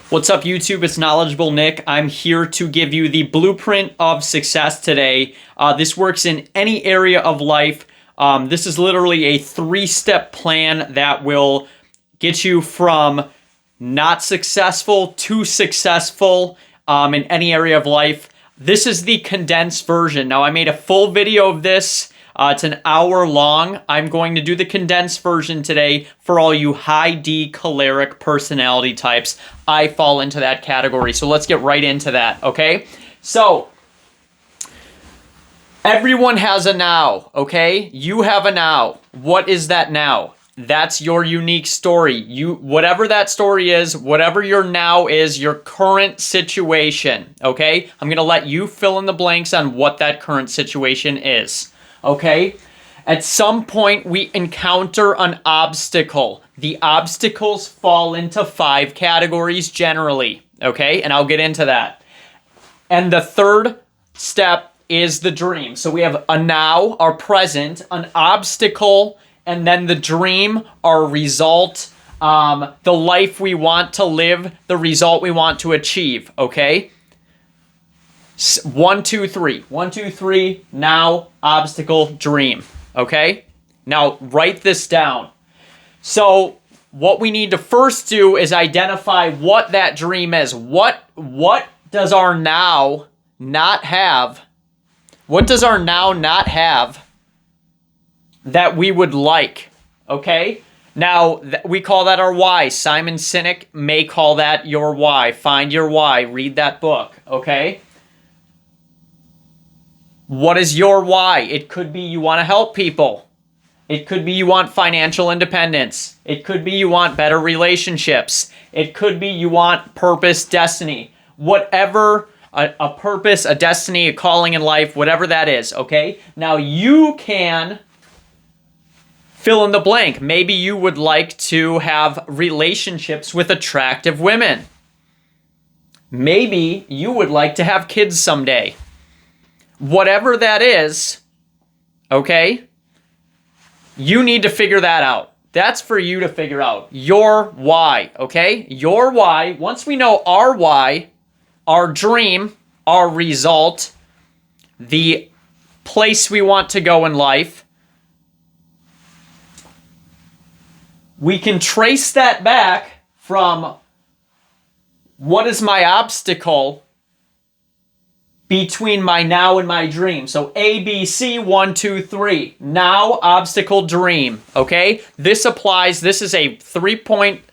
What's up, YouTube? It's Knowledgeable Nick. I'm here to give you the blueprint of success today. This works in any area of life. This is literally a 3-step plan that will get you from not successful to successful in any area of life. This is the condensed version. Now, I made a full video of this. It's an hour long. I'm going to do the condensed version today for all you high D choleric personality types. I fall into that category. So let's get right into that, okay? So, everyone has a now, okay? You have a now. What is that now? That's your unique story. Whatever that story is, whatever your now is, your current situation, okay? I'm going to let you fill in the blanks on what that current situation is. Okay? At some point, we encounter an obstacle. The obstacles fall into 5 categories generally. Okay? And I'll get into that. And the third step is the dream. So we have a now, our present, an obstacle, and then the dream, our result, the life we want to live, the result we want to achieve. Okay? 1, 2, 3. 1, 2, 3. Now, obstacle, dream. Okay? Now, write this down. So, what we need to first do is identify what that dream is. What does our now not have? What does our now not have that we would like? Okay? Now, we call that our why. Simon Sinek may call that your why. Find your why. Read that book. Okay? What is your why? It could be you want to help people. It could be you want financial independence. It could be you want better relationships. It could be you want purpose, destiny. Whatever, a purpose, a destiny, a calling in life, whatever that is, okay? Now you can fill in the blank. Maybe you would like to have relationships with attractive women. Maybe you would like to have kids someday. Whatever that is, okay, you need to figure that out. That's for you to figure out. Your why, okay? Your why. Once we know our why, our dream, our result, the place we want to go in life, we can trace that back from what is my obstacle between my now and my dream. So A, B, C, 1, 2, 3. Now, obstacle, dream. Okay? This applies. This is a three-point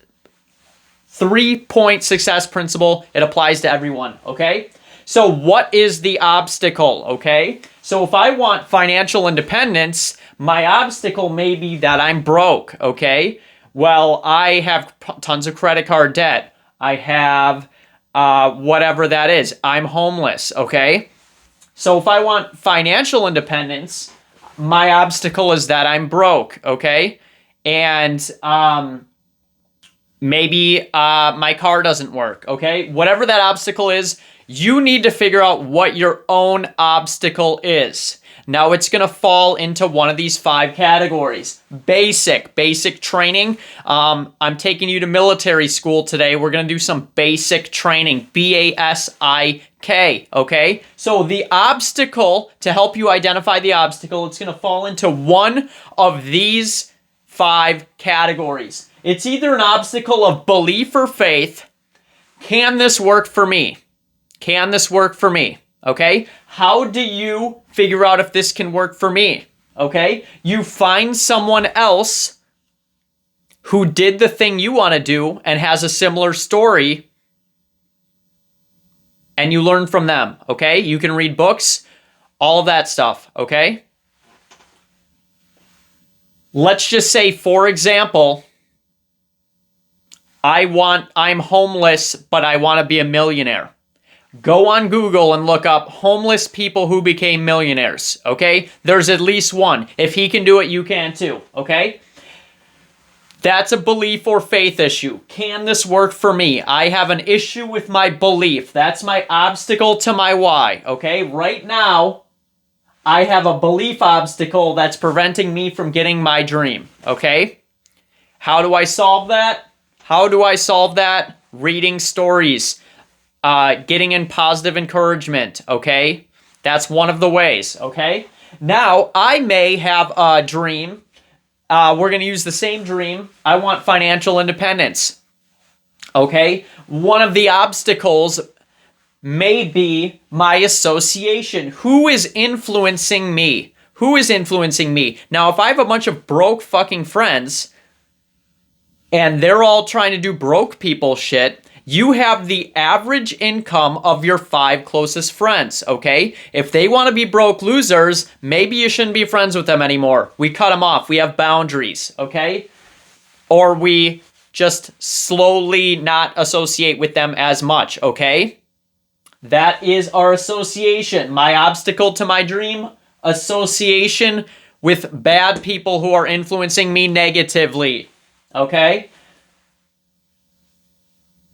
success principle. It applies to everyone. Okay? So what is the obstacle? Okay? So if I want financial independence, my obstacle may be that I'm broke. Okay? Well, I have tons of credit card debt. I have whatever that is. I'm homeless, okay? So if I want financial independence, my obstacle is that I'm broke, okay? And maybe my car doesn't work, okay? Whatever that obstacle is, you need to figure out what your own obstacle is. Now it's going to fall into one of these 5 categories. Basic training. I'm taking you to military school today. We're going to do some basic training. BASIK, okay? So the obstacle, to help you identify the obstacle, it's going to fall into one of these 5 categories. It's either an obstacle of belief or faith. Can this work for me? Can this work for me? Okay? How do you figure out if this can work for me? Okay? You find someone else who did the thing you want to do and has a similar story, and you learn from them. Okay? You can read books, all of that stuff. Okay? Let's just say, for example, I'm homeless, but I want to be a millionaire. Go on Google and look up homeless people who became millionaires, okay? There's at least one. If he can do it, you can too, okay? That's a belief or faith issue. Can this work for me? I have an issue with my belief. That's my obstacle to my why, okay? Right now, I have a belief obstacle that's preventing me from getting my dream, okay? How do I solve that? How do I solve that? reading stories, getting in positive encouragement, okay? That's one of the ways, okay? Now, I may have a dream. We're going to use the same dream. I want financial independence, okay? One of the obstacles may be my association. Who is influencing me? Who is influencing me? Now, if I have a bunch of broke fucking friends and they're all trying to do broke people shit, you have the average income of your 5 closest friends, okay? If they want to be broke losers, maybe you shouldn't be friends with them anymore. We cut them off. We have boundaries, okay? Or we just slowly not associate with them as much, okay? That is our association. My obstacle to my dream, association with bad people who are influencing me negatively. Okay?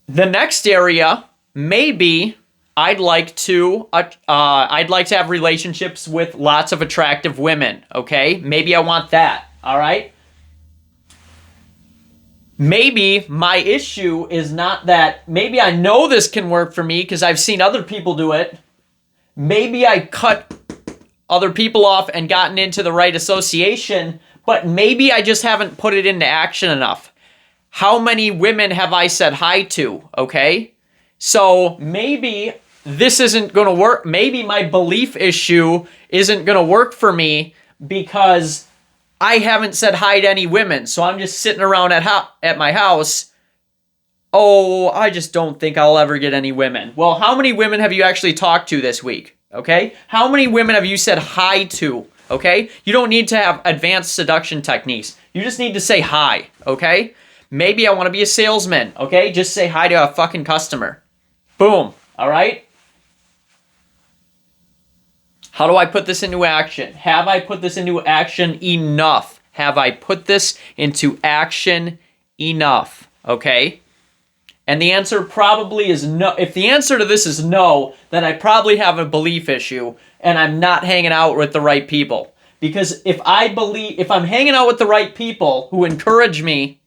The next area, maybe I'd like to have relationships with lots of attractive women. Okay? Maybe I want that. All right? Maybe my issue is not that. Maybe I know this can work for me because I've seen other people do it. Maybe I cut other people off and gotten into the right association, but maybe I just haven't put it into action enough. How many women have I said hi to? Okay? So maybe this isn't going to work. Maybe my belief issue isn't going to work for me because I haven't said hi to any women. So I'm just sitting around at my house. Oh, I just don't think I'll ever get any women. Well, how many women have you actually talked to this week? Okay? How many women have you said hi to? Okay? You don't need to have advanced seduction techniques. You just need to say hi. Okay? Maybe I want to be a salesman. Okay? Just say hi to a fucking customer. Boom. All right? How do I put this into action? Have I put this into action enough? Have I put this into action enough? Okay? And the answer probably is no. If the answer to this is no, then I probably have a belief issue and I'm not hanging out with the right people. Because if I'm hanging out with the right people who encourage me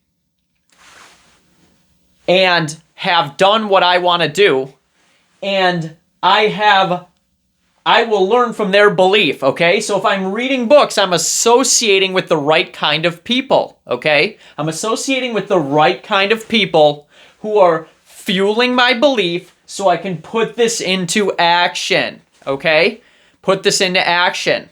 and have done what I want to do, and I will learn from their belief, okay? So if I'm reading books, I'm associating with the right kind of people, okay? I'm associating with the right kind of people who are fueling my belief so I can put this into action, okay? Put this into action,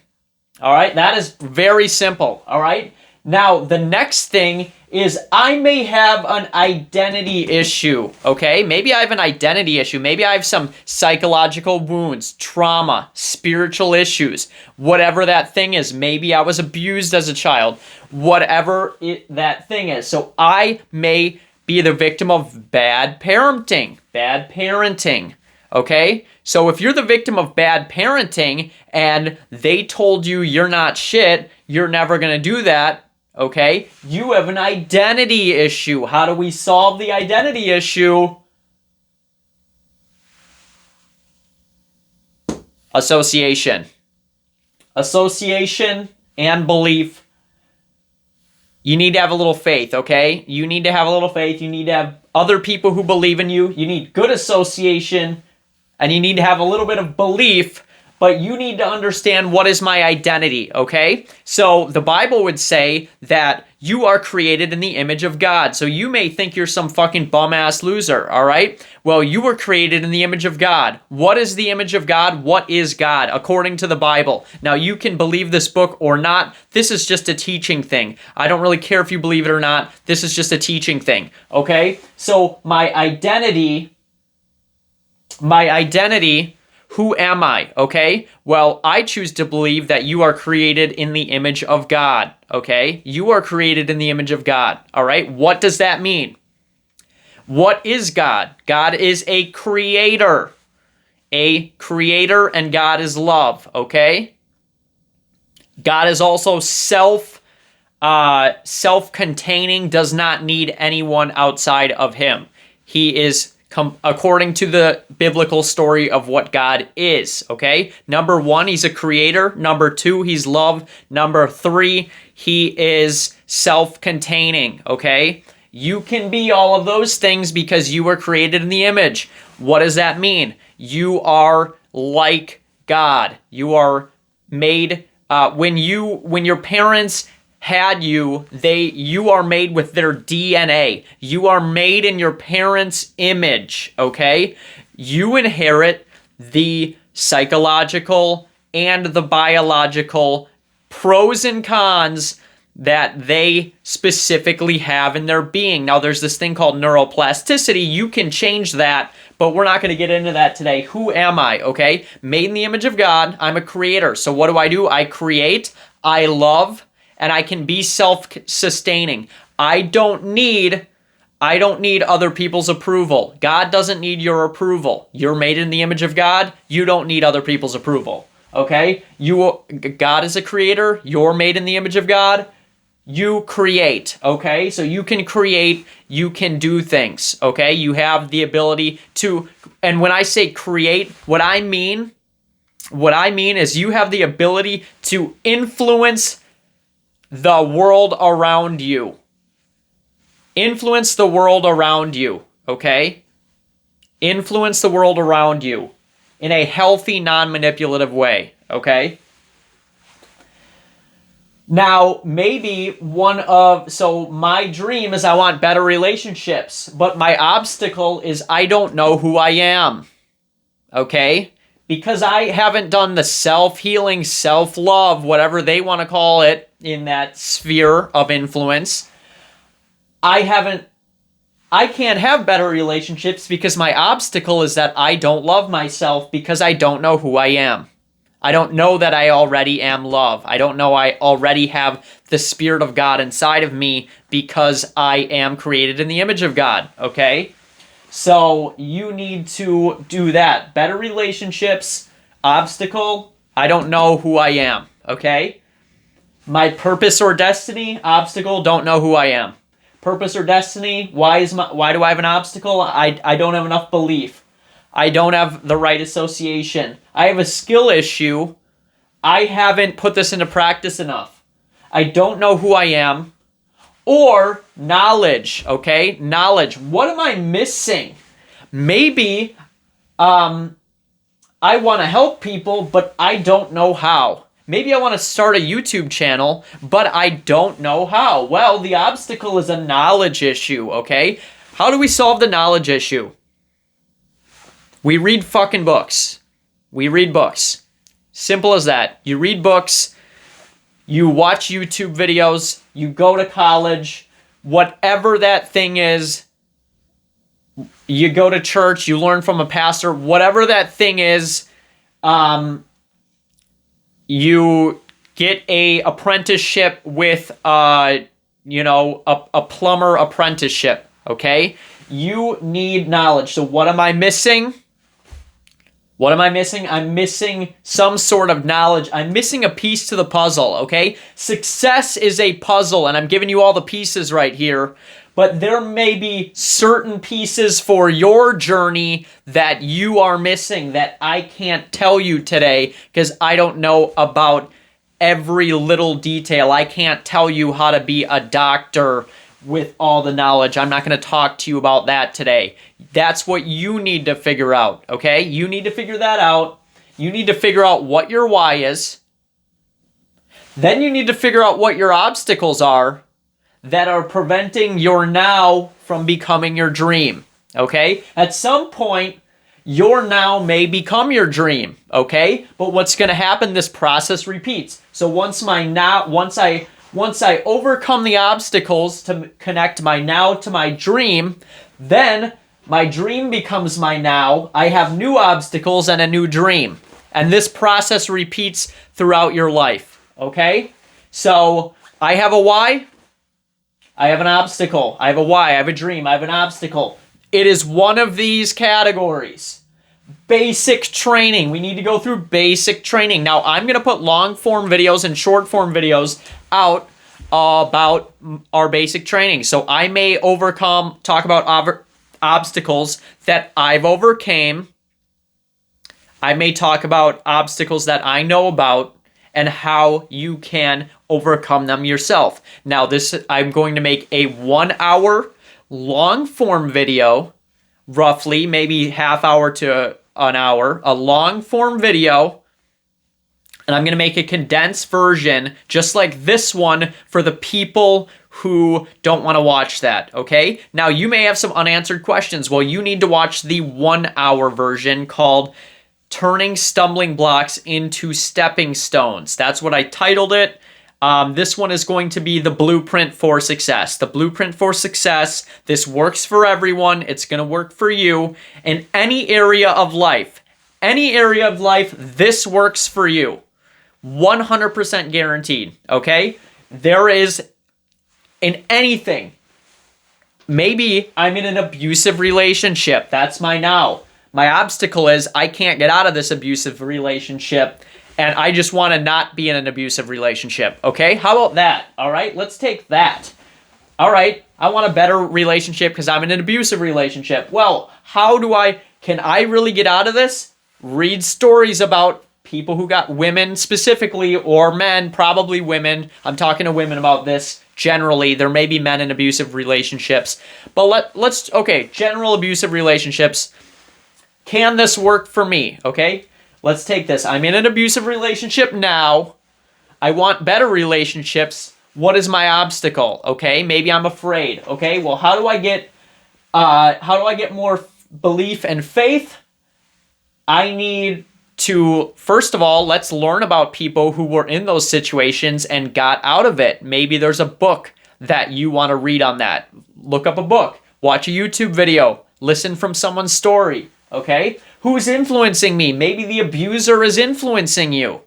all right? That is very simple, all right? Now, the next thing is I may have an identity issue, okay? Maybe I have an identity issue. Maybe I have some psychological wounds, trauma, spiritual issues, whatever that thing is. Maybe I was abused as a child, whatever that thing is. So I may be the victim of bad parenting, okay? So if you're the victim of bad parenting and they told you you're not shit, you're never going to do that, okay? You have an identity issue. How do we solve the identity issue? Association. Association and belief. You need to have a little faith, okay? You need to have a little faith. You need to have other people who believe in you. You need good association, and you need to have a little bit of belief, but you need to understand what is my identity, okay? So the Bible would say that you are created in the image of God. So you may think you're some fucking bum-ass loser, all right? Well, you were created in the image of God. What is the image of God? What is God, according to the Bible? Now, you can believe this book or not. This is just a teaching thing. I don't really care if you believe it or not. This is just a teaching thing, okay? So my identity, who am I, okay? Well, I choose to believe that you are created in the image of God, okay? You are created in the image of God, all right? What does that mean? What is God? God is a creator, and God is love, okay? God is also self-containing, does not need anyone outside of him. He is according to the biblical story of what God is, okay? Number 1, he's a creator. Number 2, he's love. Number 3, he is self-containing, okay? You can be all of those things because you were created in the image. What does that mean? You are like God. You are made, when your parents had you, you are made with their DNA. You are made in your parents' image, okay? You inherit the psychological and the biological pros and cons that they specifically have in their being. Now, there's this thing called neuroplasticity. You can change that, but we're not going to get into that today. Who am I, okay? Made in the image of God. I'm a creator. So what do? I create, I love, and I can be self-sustaining. I don't need other people's approval. God doesn't need your approval. You're made in the image of God. You don't need other people's approval, okay? God is a creator. You're made in the image of God. You create, okay? So you can create, you can do things, okay? You have the ability to, and when I say create, what I mean is you have the ability to influence the world around you. Influence the world around you, okay? Influence the world around you in a healthy, non-manipulative way, okay? Now, maybe so my dream is I want better relationships, but my obstacle is I don't know who I am, okay? Because I haven't done the self-healing, self-love, whatever they want to call it in that sphere of influence. I can't have better relationships because my obstacle is that I don't love myself because I don't know who I am. I don't know that I already am love. I don't know I already have the Spirit of God inside of me because I am created in the image of God, okay? So you need to do that. Better relationships, obstacle, I don't know who I am, okay? My purpose or destiny, obstacle, don't know who I am. Purpose or destiny, why do I have an obstacle? I don't have enough belief. I don't have the right association. I have a skill issue. I haven't put this into practice enough. I don't know who I am. Or knowledge, okay? Knowledge. What am I missing? Maybe I want to help people, but I don't know how. Maybe I want to start a YouTube channel, but I don't know how. Well, the obstacle is a knowledge issue, okay? How do we solve the knowledge issue? We read fucking books. We read books. Simple as that. You read books, you watch YouTube videos, you go to college, whatever that thing is, you go to church, you learn from a pastor, whatever that thing is, you get a apprenticeship with, a plumber apprenticeship, okay? You need knowledge. So what am I missing? What am I missing? I'm missing some sort of knowledge. I'm missing a piece to the puzzle, okay? Success is a puzzle, and I'm giving you all the pieces right here, but there may be certain pieces for your journey that you are missing that I can't tell you today because I don't know about every little detail. I can't tell you how to be a doctor with all the knowledge. I'm not going to talk to you about that today. That's what you need to figure out, okay? You need to figure that out. You need to figure out what your why is. Then you need to figure out what your obstacles are that are preventing your now from becoming your dream, okay? At some point, your now may become your dream, okay? But what's going to happen, this process repeats. So once I overcome the obstacles to connect my now to my dream, then my dream becomes my now. I have new obstacles and a new dream. And this process repeats throughout your life, okay? So I have a why. I have an obstacle. I have a why. I have a dream. I have an obstacle. It is one of these categories. Basic training. We need to go through basic training. Now, I'm going to put long form videos and short form videos out about our basic training. So I may talk about obstacles that I've overcame. I may talk about obstacles that I know about and how you can overcome them yourself. Now, I'm going to make a 1 hour long form video, roughly maybe half hour to an hour, a long form video, and I'm going to make a condensed version just like this one for the people who don't want to watch that, okay? Now, you may have some unanswered questions. Well, you need to watch the 1 hour version called Turning Stumbling Blocks into Stepping Stones. That's what I titled it. This one is going to be the blueprint for success. The blueprint for success. This works for everyone. It's going to work for you in any area of life. Any area of life, this works for you. 100% guaranteed, okay? There is, in anything, maybe I'm in an abusive relationship. That's my now. My obstacle is I can't get out of this abusive relationship, and I just want to not be in an abusive relationship, okay? How about that, all right? Let's take that. All right, I want a better relationship because I'm in an abusive relationship. Well, can I really get out of this? Read stories about people who got, women specifically, or men, probably women. I'm talking to women about this generally. There may be men in abusive relationships. But let's general abusive relationships. Can this work for me? Okay, let's take this. I'm in an abusive relationship now. I want better relationships. What is my obstacle? Okay, maybe I'm afraid. Okay, well, how do I get more belief and faith? I need to, first of all, let's learn about people who were in those situations and got out of it. Maybe there's a book that you want to read on that. Look up a book, watch a YouTube video, listen from someone's story, okay? Who's influencing me? Maybe the abuser is influencing you,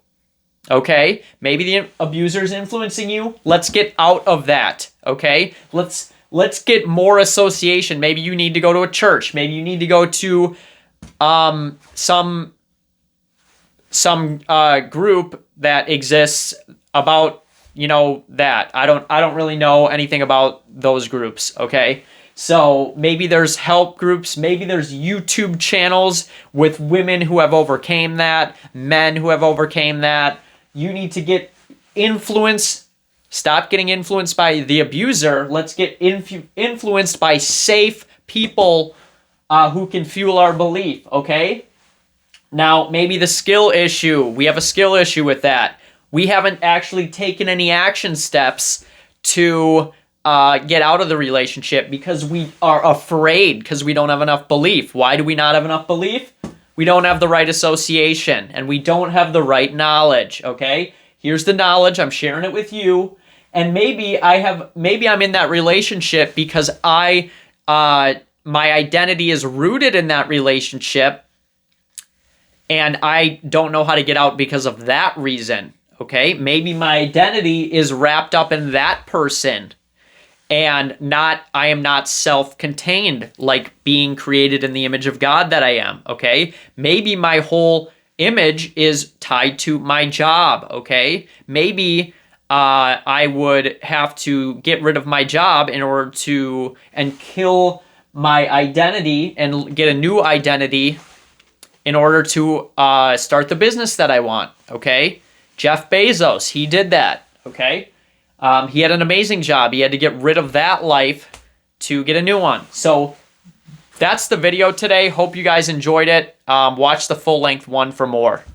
okay? Maybe the abuser is influencing you. Let's get out of that, okay? Let's get more association. Maybe you need to go to a church. Maybe you need to go to some group that exists about, that. I don't really know anything about those groups, okay? So maybe there's help groups, maybe there's YouTube channels with women who have overcame that, men who have overcame that. You need to get influence. Stop getting influenced by the abuser. Let's get influenced by safe people who can fuel our belief, okay? Now, maybe the skill issue. We have a skill issue with that. We haven't actually taken any action steps to get out of the relationship because we are afraid, because we don't have enough belief. Why do we not have enough belief? We don't have the right association, and we don't have the right knowledge, okay? Here's the knowledge. I'm sharing it with you. And maybe I'm in that relationship because my identity is rooted in that relationship, and I don't know how to get out because of that reason, okay? Maybe my identity is wrapped up in that person, and I am not self-contained, like being created in the image of God that I am, okay? Maybe my whole image is tied to my job, okay? Maybe I would have to get rid of my job in order to, and kill my identity and get a new identity in order to start the business that I want, okay? Jeff Bezos, he did that, okay? He had an amazing job. He had to get rid of that life to get a new one. So that's the video today. Hope you guys enjoyed it. Watch the full-length one for more.